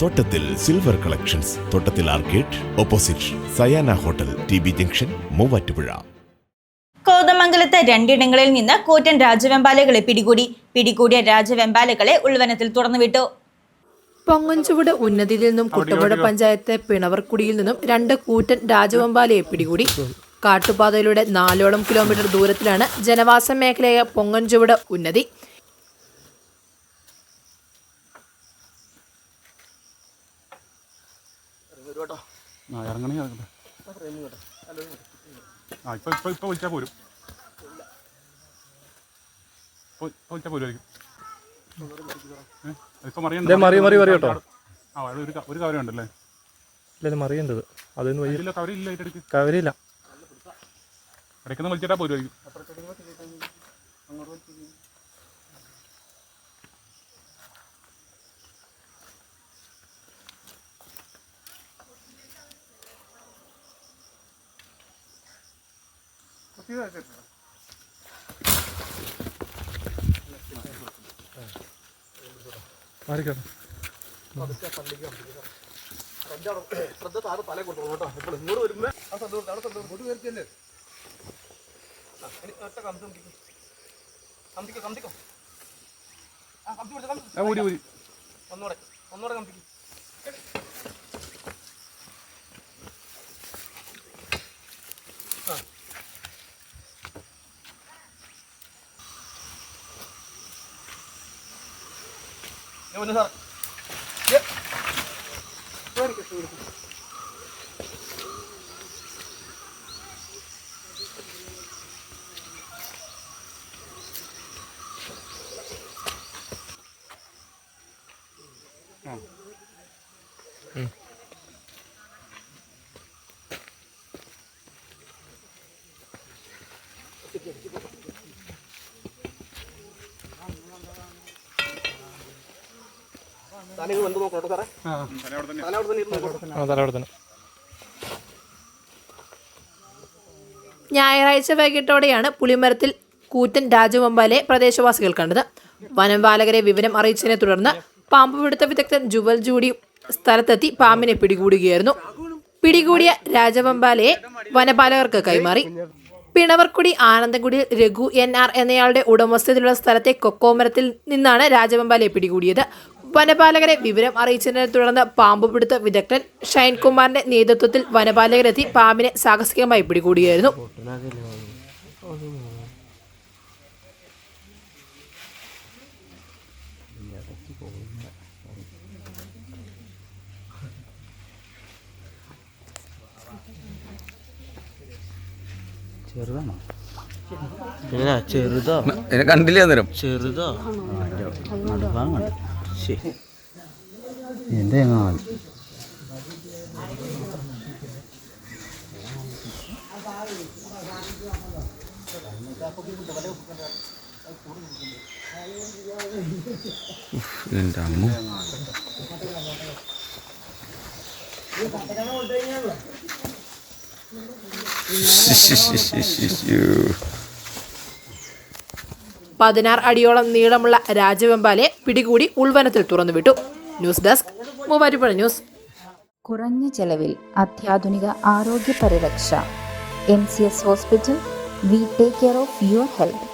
തോട്ടത്തിൽ silver collections, തോട്ടത്തിൽ arcade, opposite Sayana hotel, TB junction, Muvattupuzha. കോതമംഗലത്ത് രണ്ടിടങ്ങളിൽ നിന്ന് കൂറ്റൻ രാജവെമ്പാലകളെ പിടികൂടിയ രാജവെമ്പാലകളെ ഉൾവനത്തിൽ തുറന്നുവിട്ടു. പൊങ്ങൻചുവട് ഉന്നതിയിൽ നിന്നും കുട്ടമ്പുഴ പഞ്ചായത്ത് പിണവർക്കുടിയിൽ നിന്നും 2 കൂറ്റൻ രാജവെമ്പാലയെ പിടികൂടി. കാട്ടുപാതയിലൂടെ 4ഓളം കിലോമീറ്റർ ദൂരത്തിലാണ് ജനവാസ മേഖലയായ പൊങ്ങൻചുവട് ഉന്നതി. ഒരു കവരുണ്ടല്ലേ മറിയേണ്ടത് അതൊന്നും കവരില്ല ഇടയ്ക്കൊന്ന് വലിച്ചിട്ടാ പോരുമായിരിക്കും. ഞായറാഴ്ച വൈകിട്ടോടെയാണ് പുളിമരത്തിൽ കൂറ്റൻ രാജവെമ്പാലയെ പ്രദേശവാസികൾ കണ്ടത്. വനംപാലകരെ വിവരം അറിയിച്ചതിനെ തുടർന്ന് പാമ്പുപിടുത്ത വിദഗ്ധൻ ജുവൽ ജൂഡി സ്ഥലത്തെത്തി പാമ്പിനെ പിടികൂടുകയായിരുന്നു. പിടികൂടിയ രാജവെമ്പാലയെ വനപാലകർക്ക് കൈമാറി. പിണവർക്കുടി ആനന്ദൻകുടിയിൽ രഘു NR എന്നയാളുടെ ഉടമസ്ഥതയിലുള്ള സ്ഥലത്തെ കൊക്കോമരത്തിൽ നിന്നാണ് രാജവെമ്പാലയെ പിടികൂടിയത്. വനപാലകരെ വിവരം അറിയിച്ചതിനെ തുടർന്ന് പാമ്പുപിടുത്ത വിദഗ്ധൻ ഷൈൻകുമാറിന്റെ നേതൃത്വത്തിൽ വനപാലകരെത്തി പാമ്പിനെ സാഹസികമായി പിടികൂടിയായിരുന്നു. ചെറുതോ കണ്ടില്ല അന്നേരം ചെറുതോ എന്റെ എന്റെ അമ്മ പതിനാറ് അടിയോളം നീളമുള്ള രാജവെമ്പാലയെ പിടികൂടി ഉൾവനത്തിൽ തുറന്നുവിട്ടു. News desk, Muvattupuzha news. കുറഞ്ഞ ചെലവിൽ അത്യാധുനിക ആരോഗ്യ പരിരക്ഷ. MCS hospital. We take care of your health.